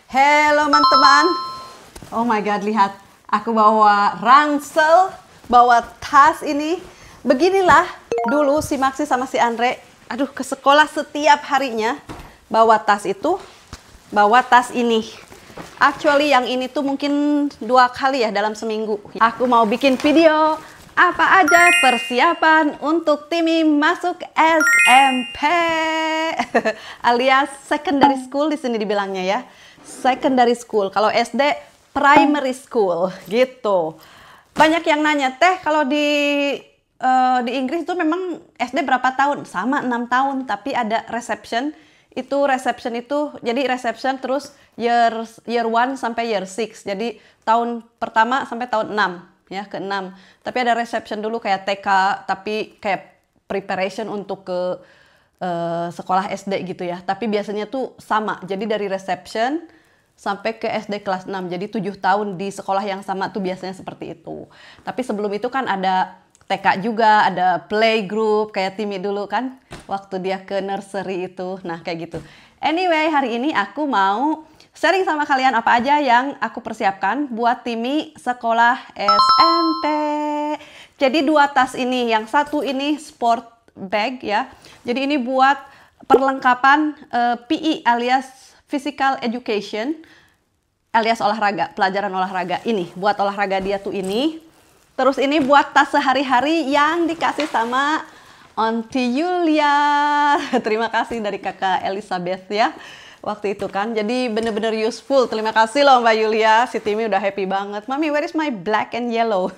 Halo teman-teman. Oh my god, lihat. Aku bawa ransel, bawa tas ini. Beginilah dulu si Maxi sama si Andre, ke sekolah setiap harinya. Bawa tas itu, bawa tas ini. Actually yang ini tuh mungkin 2 kali ya dalam seminggu. Aku mau bikin video apa aja persiapan untuk Timmy masuk SMP alias secondary school di sini dibilangnya ya. Secondary school. Kalau SD primary school gitu. Banyak yang nanya, "Teh, kalau di Inggris itu memang SD berapa tahun?" Sama 6 tahun, tapi ada reception. Reception itu jadi reception terus year 1 sampai year 6. Jadi tahun pertama sampai tahun 6 ya, ke-6. Tapi ada reception dulu kayak TK, tapi kayak preparation untuk ke sekolah SD gitu ya. Tapi biasanya tuh sama. Jadi dari reception sampai ke SD kelas 6. Jadi 7 tahun di sekolah yang sama tuh biasanya seperti itu. Tapi sebelum itu kan ada TK juga, ada playgroup kayak Timmy dulu kan. Waktu dia ke nursery itu. Nah kayak gitu. Anyway, hari ini aku mau sharing sama kalian apa aja yang aku persiapkan buat Timmy sekolah SMP. Jadi 2 tas ini. Yang satu ini sport bag ya. Jadi ini buat perlengkapan PE alias physical education alias olahraga, pelajaran olahraga. Ini buat olahraga dia tuh ini. Terus ini buat tas sehari-hari yang dikasih sama Auntie Yulia. Terima kasih dari kakak Elizabeth ya. Waktu itu kan, jadi bener-bener useful. Terima kasih loh Mbak Yulia. Si Timmy udah happy banget. Mami, where is my black and yellow?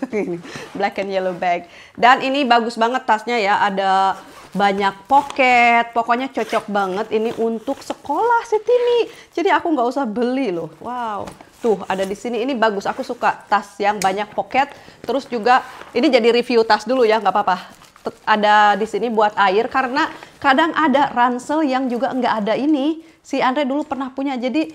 Black and yellow bag. Dan ini bagus banget tasnya ya. Ada banyak pocket. Pokoknya cocok banget ini untuk sekolah si Timmy. Jadi aku nggak usah beli loh. Wow. Tuh ada di sini. Ini bagus. Aku suka tas yang banyak pocket. Terus juga ini jadi review tas dulu ya. Nggak apa-apa. Ada di sini buat air karena kadang ada ransel yang juga nggak ada ini. Si Andre dulu pernah punya, jadi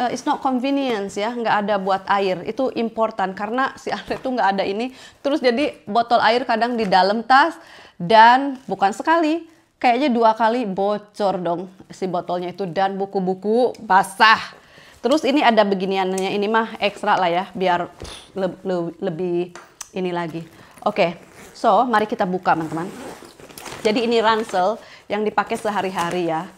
it's not convenience ya, nggak ada buat air. Itu important karena si Andre tuh nggak ada ini. Terus jadi botol air kadang di dalam tas dan bukan sekali, kayaknya 2 kali bocor dong si botolnya itu dan buku-buku basah. Terus ini ada beginiannya, ini mah ekstra lah ya, biar lebih ini lagi. Oke, so mari kita buka teman-teman. Jadi ini ransel yang dipakai sehari-hari ya.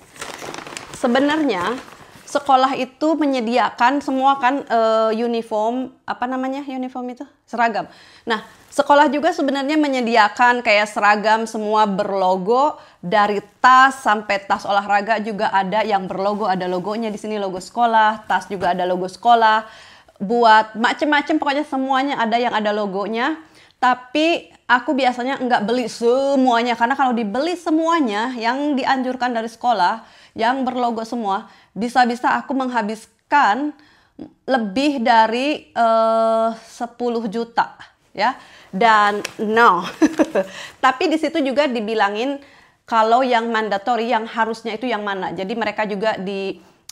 Sebenarnya sekolah itu menyediakan semua kan uniform, apa namanya uniform itu? Seragam. Nah, sekolah juga sebenarnya menyediakan kayak seragam semua berlogo, dari tas sampai tas olahraga juga ada yang berlogo, ada logonya di sini, logo sekolah, tas juga ada logo sekolah, buat macem-macem pokoknya semuanya ada yang ada logonya. Tapi aku biasanya nggak beli semuanya karena kalau dibeli semuanya yang dianjurkan dari sekolah yang berlogo semua, bisa-bisa aku menghabiskan lebih dari 10 juta ya. Dan no. Tapi di situ juga dibilangin kalau yang mandatory, yang harusnya itu yang mana. Jadi mereka juga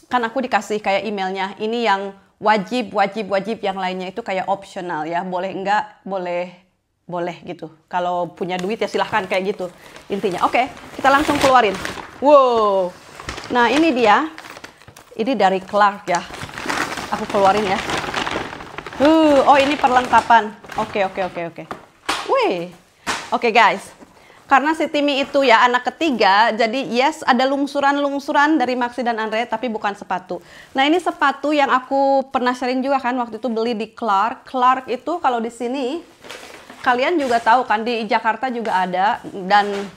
kan aku dikasih kayak emailnya, ini yang wajib, yang lainnya itu kayak optional ya. Boleh enggak, boleh gitu. Kalau punya duit ya silahkan kayak gitu intinya. Oke, kita langsung keluarin. Wow. Nah ini dia. Ini dari Clark ya. Aku keluarin ya. Oh ini perlengkapan. Oke. Wih. Oke guys. Karena si Timmy itu ya anak ketiga. Jadi yes ada lungsuran-lungsuran dari Maxi dan Andre. Tapi bukan sepatu. Nah ini sepatu yang aku pernah sharing juga kan. Waktu itu beli di Clark. Clark itu kalau di sini kalian juga tahu kan di Jakarta juga ada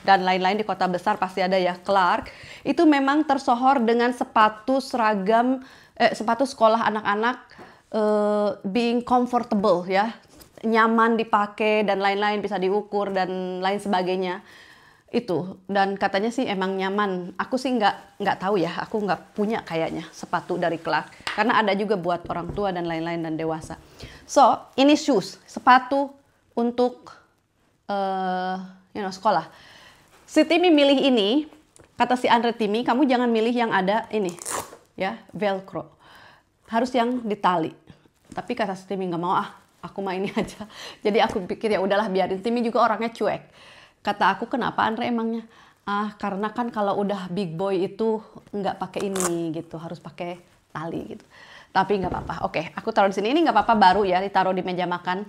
dan lain-lain di kota besar pasti ada ya. Clark itu memang tersohor dengan sepatu seragam sepatu sekolah anak-anak being comfortable ya, nyaman dipakai dan lain-lain, bisa diukur dan lain sebagainya itu. Dan katanya sih emang nyaman. Aku sih nggak tahu ya, aku nggak punya kayaknya sepatu dari Clark karena ada juga buat orang tua dan lain-lain dan dewasa. So ini shoes, sepatu untuk sekolah. Si Timmy milih ini, kata si Andre, Timmy kamu jangan milih yang ada ini ya, velcro, harus yang ditali. Tapi kata si Timmy nggak mau, aku mah ini aja. Jadi aku pikir ya udahlah biarin. Timmy juga orangnya cuek. Kata aku, kenapa Andre emangnya? Karena kan kalau udah big boy itu nggak pakai ini gitu, harus pakai tali gitu. Tapi nggak apa-apa. Oke, aku taruh di sini. Ini nggak apa-apa, baru ya, ditaruh di meja makan.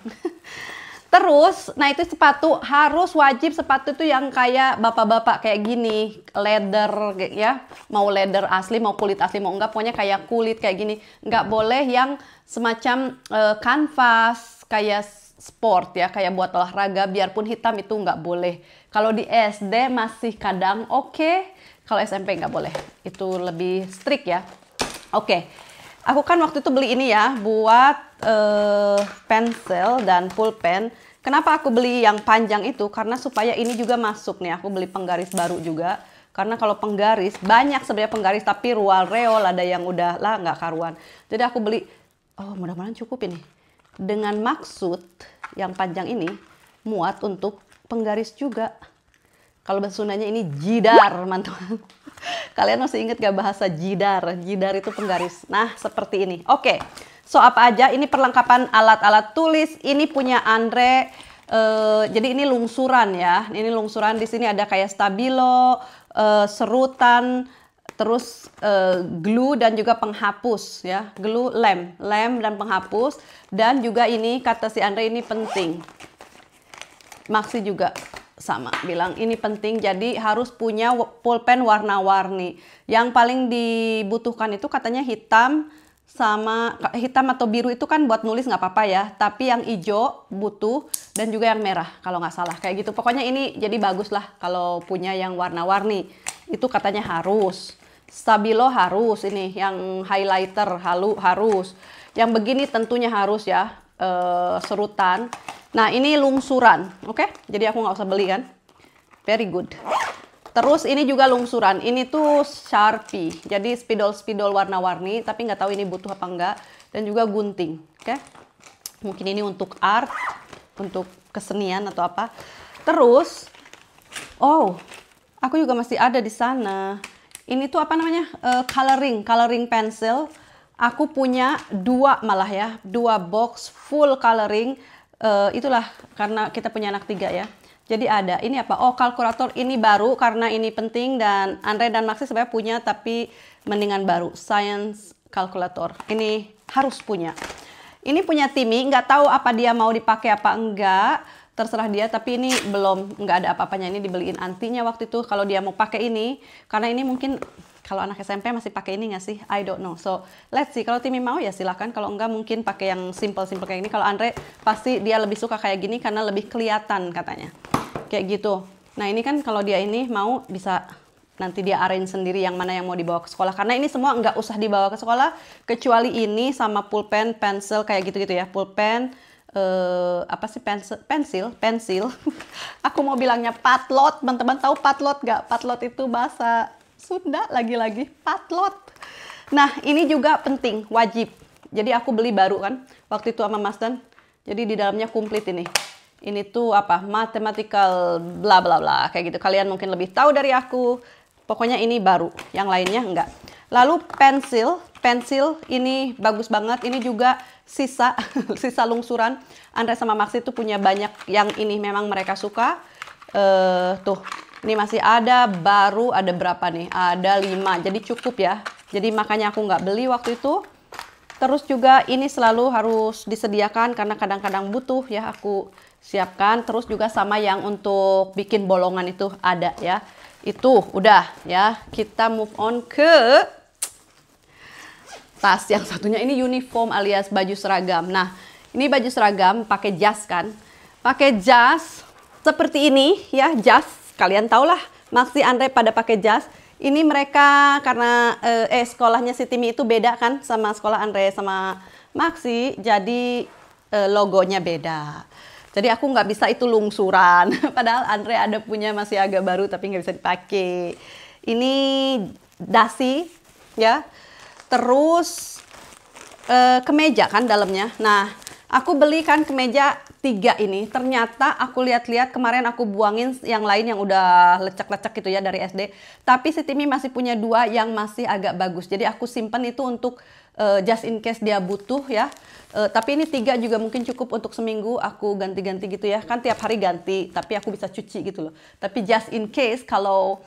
Terus, nah itu sepatu harus wajib sepatu itu yang kayak bapak-bapak kayak gini, leather ya, mau leather asli, mau kulit asli, mau enggak, pokoknya kayak kulit kayak gini. Nggak boleh yang semacam kanvas kayak sport ya, kayak buat olahraga, biarpun hitam itu nggak boleh. Kalau di SD masih kadang oke, kalau SMP nggak boleh. Itu lebih strict ya. Oke. Aku kan waktu itu beli ini ya, buat pensil dan pulpen. Kenapa aku beli yang panjang itu? Karena supaya ini juga masuk nih. Aku beli penggaris baru juga. Karena kalau penggaris, banyak sebenarnya penggaris, tapi rual reol ada yang udah lah nggak karuan. Jadi aku beli, oh mudah-mudahan cukup ini. Dengan maksud yang panjang ini, muat untuk penggaris juga. Kalau bahasa Sundanya ini jidar, teman-teman. Kalian masih ingat gak bahasa jidar? Jidar itu penggaris. Nah, seperti ini. Oke, so apa aja? Ini perlengkapan alat-alat tulis. Ini punya Andre. Jadi ini lungsuran ya. Ini lungsuran. Di sini ada kayak stabilo, serutan, terus glue dan juga penghapus ya. Glue, lem dan penghapus. Dan juga ini kata si Andre ini penting. Maxi juga sama bilang ini penting, jadi harus punya pulpen warna-warni. Yang paling dibutuhkan itu katanya hitam atau biru itu kan buat nulis nggak apa-apa ya, tapi yang hijau butuh dan juga yang merah kalau nggak salah kayak gitu. Pokoknya ini jadi bagus lah kalau punya yang warna-warni. Itu katanya harus. Stabilo harus, ini yang highlighter harus. Yang begini tentunya harus ya, serutan. Nah ini lungsuran, oke? Jadi aku nggak usah beli kan? Very good. Terus ini juga lungsuran, ini tuh Sharpie. Jadi spidol-spidol warna-warni, tapi nggak tahu ini butuh apa enggak. Dan juga gunting, oke? Mungkin ini untuk art, untuk kesenian atau apa. Terus, oh, aku juga masih ada di sana. Ini tuh apa namanya? Coloring pencil. Aku punya 2 malah ya, 2 box full coloring. Itulah karena kita punya anak 3 ya. Jadi ada, ini apa? Oh, kalkulator ini baru karena ini penting dan Andre dan Maxi sebenarnya punya tapi mendingan baru. Science calculator. Ini harus punya. Ini punya Timmy, nggak tahu apa dia mau dipakai apa enggak. Terserah dia, tapi ini belum, nggak ada apa-apanya. Ini dibeliin antinya waktu itu kalau dia mau pakai ini. Karena ini mungkin kalau anak SMP masih pakai ini nggak sih? I don't know. So, let's see. Kalau Timmy mau ya silakan. Kalau enggak mungkin pakai yang simple-simple kayak gini. Kalau Andre pasti dia lebih suka kayak gini karena lebih kelihatan katanya. Kayak gitu. Nah, ini kan kalau dia ini mau bisa nanti dia arrange sendiri yang mana yang mau dibawa ke sekolah. Karena ini semua nggak usah dibawa ke sekolah kecuali ini sama pulpen, pensil kayak gitu-gitu ya. Pulpen, apa sih pensil. Aku mau bilangnya patlot. Teman-teman tahu patlot nggak? Patlot itu bahasa Sunda lagi-lagi, patlot. Nah, ini juga penting, wajib. Jadi aku beli baru kan, waktu itu sama Mas Dan. Jadi di dalamnya komplit ini. Ini tuh apa? Mathematical bla bla bla kayak gitu. Kalian mungkin lebih tahu dari aku. Pokoknya ini baru, yang lainnya enggak. Lalu pensil ini bagus banget. Ini juga sisa lungsuran. Andre sama Maxi tuh punya banyak yang ini memang mereka suka. Tuh. Ini masih ada, baru ada berapa nih? Ada 5, jadi cukup ya. Jadi makanya aku nggak beli waktu itu. Terus juga ini selalu harus disediakan karena kadang-kadang butuh ya, aku siapkan. Terus juga sama yang untuk bikin bolongan itu ada ya. Itu udah ya, kita move on ke tas yang satunya. Ini uniform alias baju seragam. Nah, ini baju seragam pakai jas kan? Pakai jas seperti ini ya, jas. Kalian tau lah, Maxi Andre pada pakai jas. Ini mereka karena sekolahnya si Timmy itu beda kan sama sekolah Andre sama Maxi, jadi logonya beda. Jadi aku nggak bisa itu lungsuran. Padahal Andre ada punya masih agak baru tapi nggak bisa dipakai. Ini dasi ya. Terus kemeja kan dalamnya. Nah, aku beli kan kemeja 3 ini. Ternyata aku lihat-lihat kemarin aku buangin yang lain yang udah lecek-lecek gitu ya dari SD. Tapi si Timmy masih punya 2 yang masih agak bagus. Jadi aku simpen itu untuk just in case dia butuh ya. Tapi ini 3 juga mungkin cukup untuk seminggu aku ganti-ganti gitu ya. Kan tiap hari ganti, tapi aku bisa cuci gitu loh. Tapi just in case kalau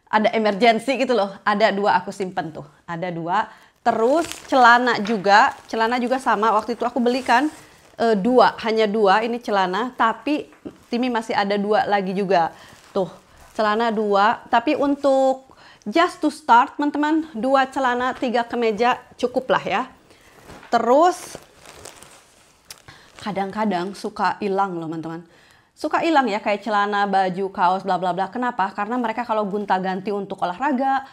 ada emergency gitu loh. Ada 2 aku simpen tuh. Ada 2. Terus celana juga sama. Waktu itu aku belikan hanya dua ini celana, tapi Timi masih ada 2 lagi juga. Tuh, celana 2, tapi untuk just to start, teman-teman, 2 celana, 3 kemeja cukup lah ya. Terus kadang-kadang suka hilang loh, teman-teman. Suka hilang ya, kayak celana, baju, kaos, bla bla bla. Kenapa? Karena mereka kalau gonta-ganti untuk olahraga,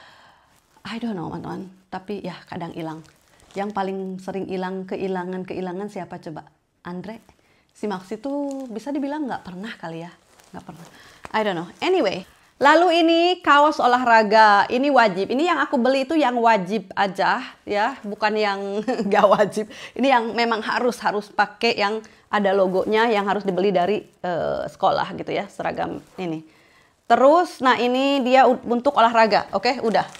I don't know, teman-teman. Tapi ya kadang hilang. Yang paling sering hilang, kehilangan siapa coba? Andre? Si Maxi tuh bisa dibilang nggak pernah kali ya. Nggak pernah. I don't know. Anyway. Lalu ini kaos olahraga, ini wajib. Ini yang aku beli itu yang wajib aja ya, bukan yang nggak wajib. Ini yang memang harus pakai, yang ada logonya, yang harus dibeli dari sekolah gitu ya, seragam ini. Terus, nah ini dia untuk olahraga, oke, udah.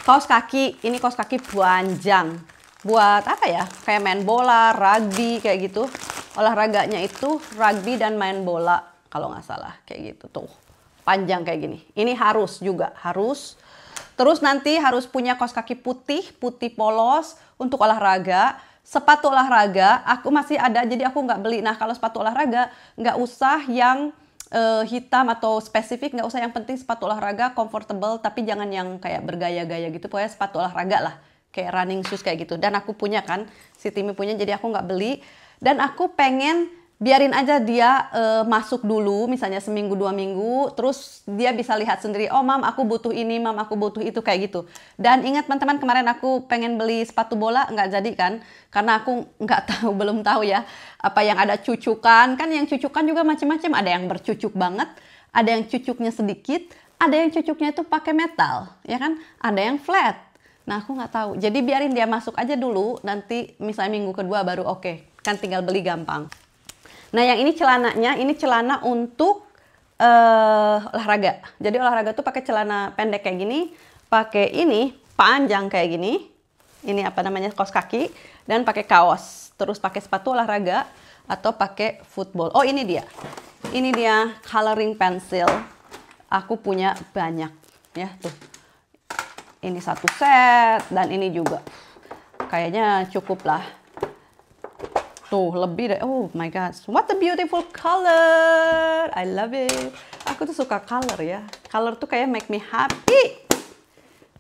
Kaos kaki, ini kaos kaki panjang. Buat apa ya? Kayak main bola, rugby kayak gitu. Olahraganya itu rugby dan main bola kalau nggak salah, kayak gitu tuh. Panjang kayak gini. Ini harus juga, harus. Terus nanti harus punya kaos kaki putih polos untuk olahraga. Sepatu olahraga, aku masih ada, jadi aku nggak beli. Nah, kalau sepatu olahraga, nggak usah yang hitam atau spesifik, nggak usah, yang penting sepatu olahraga, comfortable, tapi jangan yang kayak bergaya-gaya gitu. Pokoknya sepatu olahraga lah, kayak running shoes kayak gitu. Dan aku punya kan, si Timi punya, jadi aku nggak beli. Dan aku pengen biarin aja dia masuk dulu, misalnya seminggu 2 minggu, terus dia bisa lihat sendiri, oh mam aku butuh ini, mam aku butuh itu, kayak gitu. Dan ingat teman-teman, kemarin aku pengen beli sepatu bola, nggak jadi kan, karena aku nggak tahu, belum tahu ya, apa yang ada cucukan, kan yang cucukan juga macam-macam, ada yang bercucuk banget, ada yang cucuknya sedikit, ada yang cucuknya itu pakai metal, ya kan, ada yang flat. Nah aku nggak tahu, jadi biarin dia masuk aja dulu, nanti misalnya minggu kedua baru oke, kan tinggal beli gampang. Nah yang ini celananya, ini celana untuk olahraga. Jadi olahraga tuh pakai celana pendek kayak gini, pakai ini panjang kayak gini. Ini apa namanya, kaos kaki, dan pakai kaos. Terus pakai sepatu olahraga atau pakai football. Oh ini dia. Ini dia coloring pencil. Aku punya banyak ya tuh. Ini 1 set dan ini juga. Kayaknya cukup lah. Tuh, lebih deh. Oh my god, what a beautiful color. I love it. Aku tuh suka color ya. Color tuh kayak make me happy.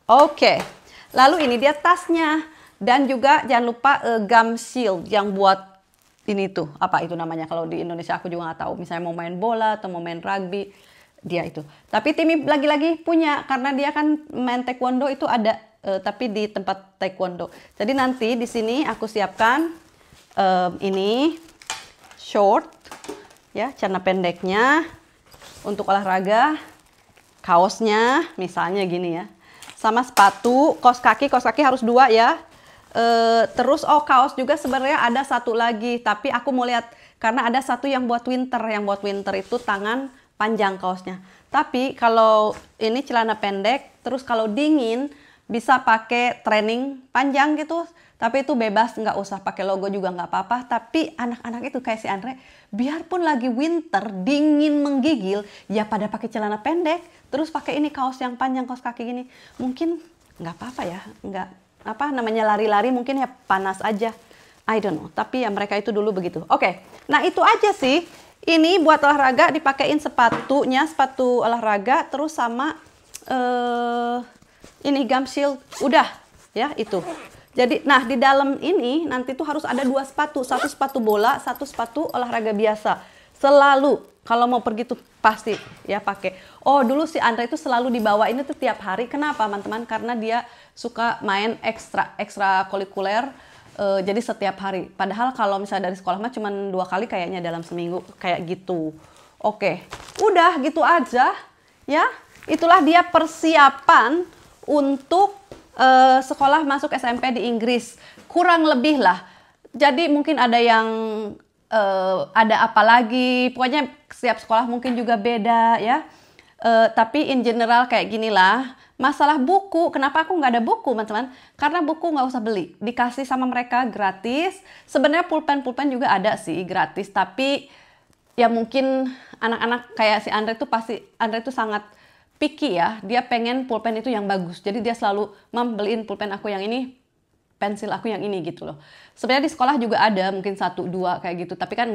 Oke. Lalu ini dia tasnya. Dan juga jangan lupa gum shield yang buat ini tuh. Apa itu namanya? Kalau di Indonesia aku juga nggak tahu. Misalnya mau main bola atau mau main rugby. Dia itu. Tapi Timi lagi-lagi punya. Karena dia kan main taekwondo itu ada. Tapi di tempat taekwondo. Jadi nanti di sini aku siapkan ini short ya, celana pendeknya untuk olahraga, kaosnya misalnya gini ya, sama sepatu, kaos kaki harus 2 ya. Terus kaos juga sebenarnya ada 1 lagi, tapi aku mau lihat karena ada 1 yang buat winter, itu tangan panjang kaosnya. Tapi kalau ini celana pendek, terus kalau dingin bisa pakai training panjang gitu. Tapi itu bebas, nggak usah pakai logo juga nggak apa-apa. Tapi anak-anak itu kayak si Andre, biarpun lagi winter, dingin menggigil, ya pada pakai celana pendek, terus pakai ini kaos yang panjang, kaos kaki gini. Mungkin nggak apa-apa ya, nggak apa namanya lari-lari, mungkin ya panas aja. I don't know, tapi ya mereka itu dulu begitu. Oke, nah itu aja sih. Ini buat olahraga, dipakein sepatunya, sepatu olahraga, terus sama ini gum shield, udah ya itu. Jadi, nah di dalam ini nanti tuh harus ada 2 sepatu, 1 sepatu bola, 1 sepatu olahraga biasa. Selalu kalau mau pergi tuh pasti ya pakai. Oh dulu si Andre itu selalu dibawa ini tuh tiap hari. Kenapa teman-teman? Karena dia suka main ekstra kulikuler. Jadi setiap hari. Padahal kalau misalnya dari sekolah mah cuma 2 kali kayaknya dalam seminggu kayak gitu. Oke, udah gitu aja ya. Itulah dia persiapan untuk sekolah masuk SMP di Inggris, kurang lebih lah. Jadi mungkin ada yang ada apa lagi, pokoknya setiap sekolah mungkin juga beda ya. Tapi in general kayak ginilah. Masalah buku, kenapa aku nggak ada buku teman-teman? Karena buku nggak usah beli, dikasih sama mereka gratis. Sebenarnya pulpen juga ada sih gratis, tapi ya mungkin anak-anak kayak si Andre tuh sangat picky ya, dia pengen pulpen itu yang bagus. Jadi dia selalu, mam beliin pulpen aku yang ini pensil aku yang ini gitu loh. Sebenarnya di sekolah juga ada mungkin 1-2 kayak gitu, tapi kan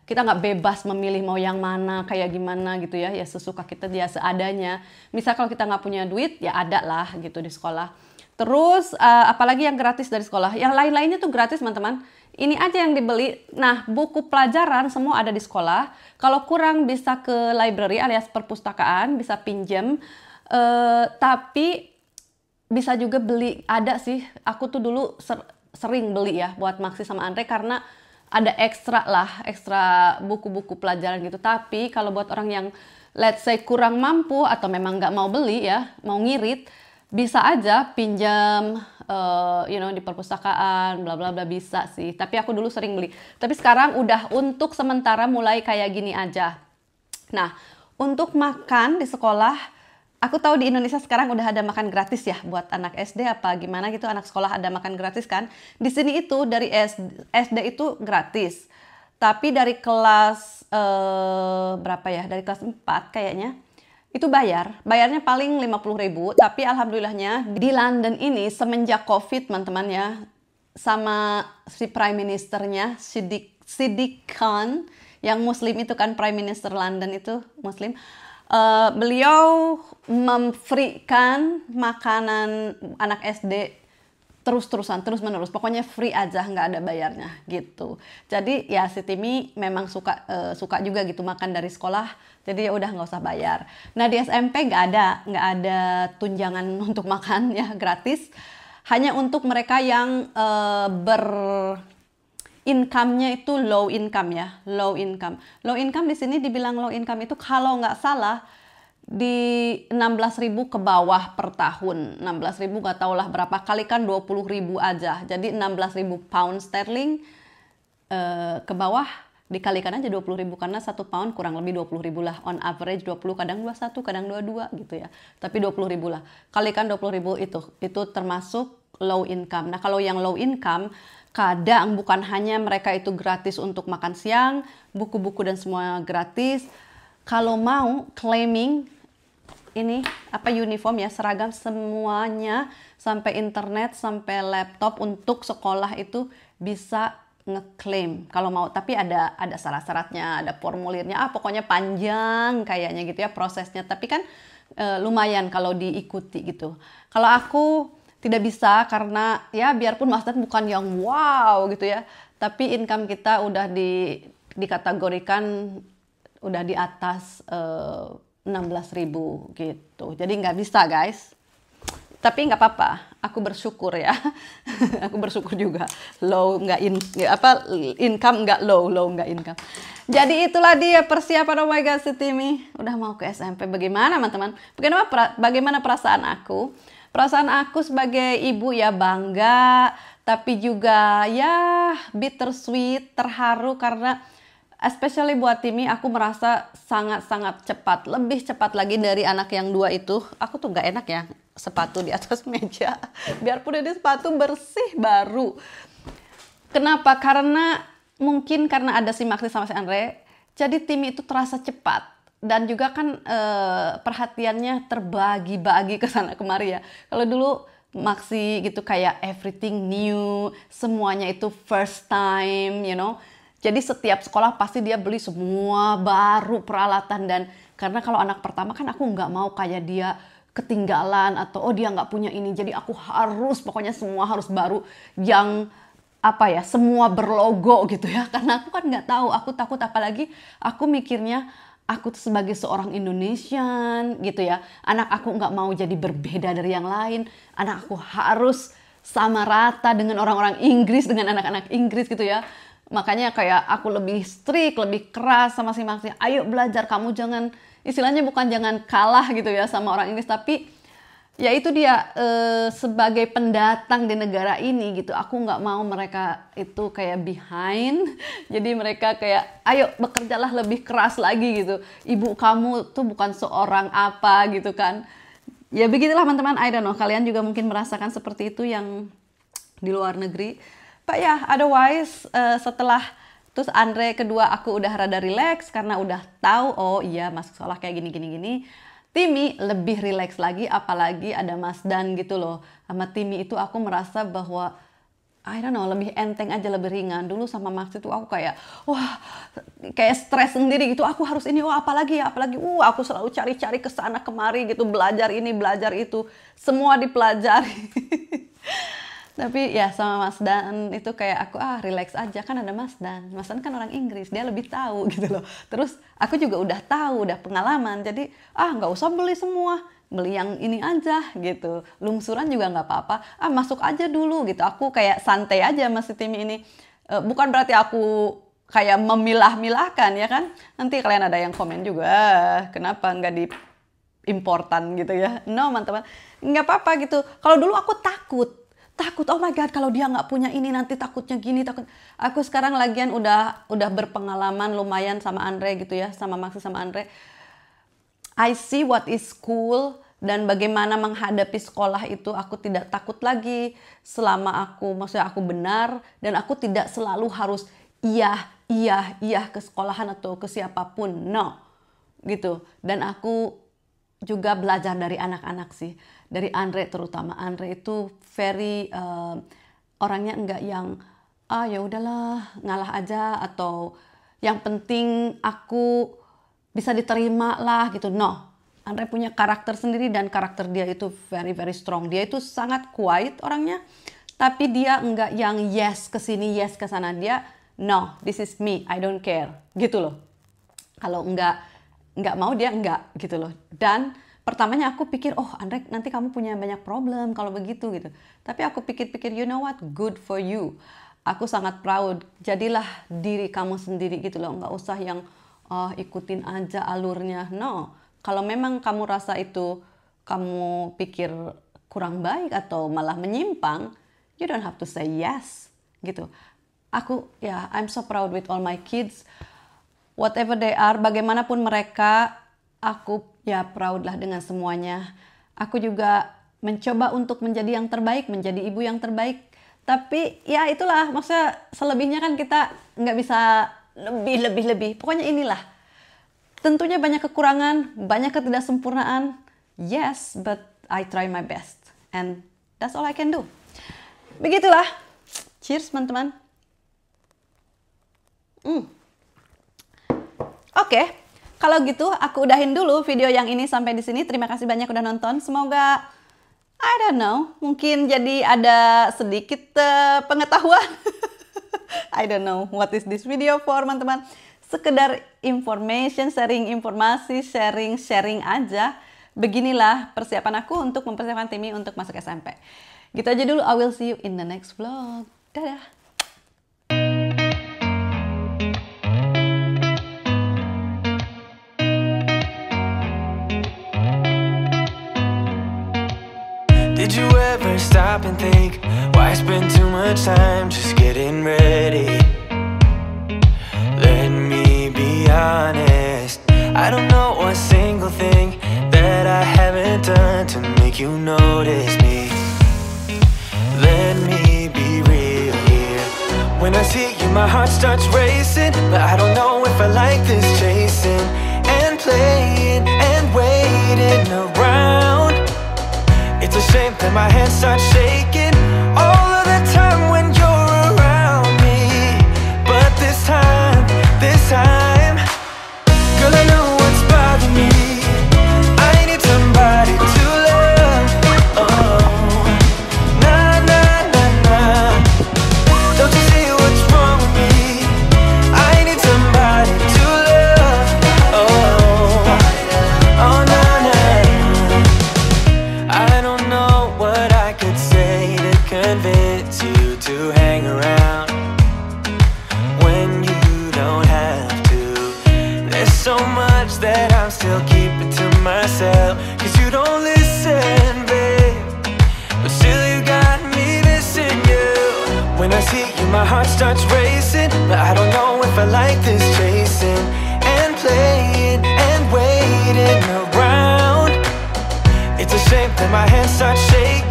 kita nggak bebas memilih mau yang mana kayak gimana gitu ya, ya sesuka kita dia seadanya. Misal kalau kita nggak punya duit ya ada lah gitu di sekolah. Terus apalagi yang gratis dari sekolah, yang lain-lainnya tuh gratis teman-teman. Ini aja yang dibeli. Nah, buku pelajaran semua ada di sekolah. Kalau kurang bisa ke library alias perpustakaan, bisa pinjam. Tapi bisa juga beli, ada sih, aku tuh dulu sering beli ya buat Maxi sama Andre karena ada ekstra buku-buku pelajaran gitu. Tapi kalau buat orang yang let's say kurang mampu atau memang nggak mau beli ya, mau ngirit, bisa aja pinjam di perpustakaan, bla bla bla, bisa sih. Tapi aku dulu sering beli. Tapi sekarang udah untuk sementara mulai kayak gini aja. Nah, untuk makan di sekolah, aku tahu di Indonesia sekarang udah ada makan gratis ya buat anak SD apa gimana gitu, anak sekolah ada makan gratis kan. Di sini itu dari SD itu gratis. Tapi dari kelas berapa ya? Dari kelas 4 kayaknya itu bayarnya paling 50.000. Tapi alhamdulillahnya di London ini semenjak COVID teman-teman ya, sama si Prime Ministernya Sadiq Khan yang Muslim itu kan, Prime Minister London itu Muslim. Beliau memfreekan makanan anak SD terus-menerus. Pokoknya free aja, nggak ada bayarnya gitu. Jadi ya si Timi memang suka juga gitu makan dari sekolah. Jadi ya udah nggak usah bayar. Nah di SMP nggak ada tunjangan untuk makan ya, gratis. Hanya untuk mereka yang income-nya itu low income ya, low income. Low income di sini dibilang low income itu kalau nggak salah di 16.000 ke bawah per tahun. 16.000 nggak tahu lah berapa, kalikan 20.000 aja. Jadi 16.000 pound sterling ke bawah dikalikan aja 20.000 karena 1 pound kurang lebih 20.000 lah. On average 20, kadang 21, kadang 22 gitu ya. Tapi 20.000 lah. Kalikan 20.000 itu termasuk low income. Nah, kalau yang low income kadang bukan hanya mereka itu gratis untuk makan siang, buku-buku dan semua gratis. Kalau mau claiming ini uniform ya, seragam semuanya sampai internet, sampai laptop untuk sekolah itu bisa ngeklaim kalau mau. Tapi ada syarat-syaratnya, ada formulirnya. Pokoknya panjang kayaknya gitu ya prosesnya. Tapi kan lumayan kalau diikuti gitu. Kalau aku tidak bisa karena ya biarpun maksudnya bukan yang wow gitu ya, tapi income kita udah dikategorikan udah di atas 16.000 gitu. Jadi nggak bisa guys. Tapi nggak apa-apa, aku bersyukur ya. Aku bersyukur juga. Income nggak low nggak income. Jadi itulah dia persiapan, oh my god, si Timi udah mau ke SMP. Bagaimana teman-teman? Bagaimana perasaan aku? Perasaan aku sebagai ibu ya bangga, tapi juga ya bittersweet, terharu karena especially buat Timi aku merasa sangat-sangat cepat, lebih cepat lagi dari anak yang 2 itu. Aku tuh gak enak ya sepatu di atas meja, biarpun ini sepatu bersih baru. Kenapa? Mungkin karena ada si Maxi sama si Andre, jadi Timi itu terasa cepat. Dan juga kan perhatiannya terbagi-bagi ke sana kemari ya. Kalau dulu Maxi gitu kayak everything new, semuanya itu first time, you know. Jadi setiap sekolah pasti dia beli semua baru peralatan. Dan karena kalau anak pertama kan aku nggak mau kayak dia ketinggalan atau dia nggak punya ini. Jadi aku pokoknya semua harus baru yang semua berlogo gitu ya. Karena aku kan nggak tahu, aku takut, apalagi aku mikirnya aku tuh sebagai seorang Indonesian gitu ya, anak aku nggak mau jadi berbeda dari yang lain, anak aku harus sama rata dengan orang-orang Inggris, dengan anak-anak Inggris gitu ya. Makanya kayak aku lebih strict, lebih keras sama si Maxi, ayo belajar, kamu jangan, istilahnya bukan jangan kalah gitu ya sama orang Inggris, tapi ya itu dia sebagai pendatang di negara ini gitu, aku nggak mau mereka itu kayak behind. Jadi mereka kayak ayo bekerjalah lebih keras lagi gitu, ibu kamu tuh bukan seorang apa gitu kan. Ya begitulah teman-teman, I don't know, kalian juga mungkin merasakan seperti itu yang di luar negeri. But ya otherwise setelah terus Andre kedua aku udah rada relax karena udah tahu oh iya masuk sekolah kayak gini. Timi lebih rileks lagi, apalagi ada Mas Dan gitu loh. Sama Timi itu aku merasa bahwa I don't know, lebih enteng aja, lebih ringan. Dulu sama Max itu aku kayak, wah, kayak stres sendiri gitu. Aku harus ini, wah apalagi. Aku selalu cari-cari ke sana kemari gitu, belajar ini, belajar itu, semua dipelajari. Tapi ya sama Mas Dan itu kayak aku relax aja, kan ada Mas Dan. Mas Dan kan orang Inggris, dia lebih tahu gitu loh. Terus aku juga udah tahu, udah pengalaman. Jadi nggak usah beli semua, beli yang ini aja gitu. Lungsuran juga nggak apa-apa. Masuk aja dulu gitu. Aku kayak santai aja masih tim ini. Bukan berarti aku kayak memilah-milahkan ya kan. Nanti kalian ada yang komen juga, kenapa nggak di importan gitu ya. No teman-teman, nggak apa-apa gitu. Kalau dulu aku takut, oh my god, kalau dia nggak punya ini nanti takutnya gini, takut. Aku sekarang lagian udah berpengalaman lumayan sama Andre gitu ya, sama Maxi sama Andre. I see what is school dan bagaimana menghadapi sekolah itu. Aku tidak takut lagi selama maksudnya aku benar dan aku tidak selalu harus iya ke sekolahan atau ke siapapun. No, gitu. Dan aku juga belajar dari anak-anak sih, dari Andre terutama. Andre itu very orangnya enggak yang ya udahlah ngalah aja atau yang penting aku bisa diterima lah gitu. No, Andre punya karakter sendiri dan karakter dia itu very very strong. Dia itu sangat quiet orangnya, tapi dia enggak yang yes ke sini yes ke sana. Dia no, this is me, I don't care gitu loh. Kalau enggak mau dia enggak gitu loh. Dan pertamanya aku pikir, Andre nanti kamu punya banyak problem kalau begitu gitu. Tapi aku pikir-pikir, you know what, good for you. Aku sangat proud. Jadilah diri kamu sendiri gitu loh. Nggak usah yang ikutin aja alurnya. No, kalau memang kamu rasa itu kamu pikir kurang baik atau malah menyimpang, you don't have to say yes gitu. Aku I'm so proud with all my kids. Whatever they are, bagaimanapun mereka, aku proud lah dengan semuanya. Aku juga mencoba untuk menjadi yang terbaik, menjadi ibu yang terbaik. Tapi ya itulah, maksudnya selebihnya kan kita nggak bisa lebih. Pokoknya inilah. Tentunya banyak kekurangan, banyak ketidaksempurnaan. Yes, but I try my best. And that's all I can do. Begitulah. Cheers, teman-teman. Oke, kalau gitu aku udahin dulu video yang ini sampai di sini. Terima kasih banyak udah nonton. Semoga, I don't know, mungkin jadi ada sedikit pengetahuan. I don't know what is this video for, teman-teman. Sekedar information, sharing informasi, sharing aja. Beginilah persiapan aku untuk mempersiapkan Timmy untuk masuk SMP. Gitu aja dulu. I will see you in the next vlog. Dadah. Did you ever stop and think, why spend too much time just getting ready? Let me be honest, I don't know a single thing that I haven't done to make you notice me. Let me be real here. When I see you, my heart starts racing, but I don't know if I like this chasing and playing and waiting around. It's a shame that my hands start shaking all of the time when you're around me. But this time, girl, I know what's bothering me. I need somebody to love. Oh, nah, nah, nah, nah. Don't you see what's wrong with me? I need somebody to love. Oh, oh, nah, nah. I don't know what I could say to convince you to hang around when you don't have to. There's so much that I'm still keeping to myself, 'cause you don't listen, babe. But still you got me missing you. When I see you, my heart starts racing, but I don't know if I like this chasing and playing and waiting around. It's a shame that my hands start shaking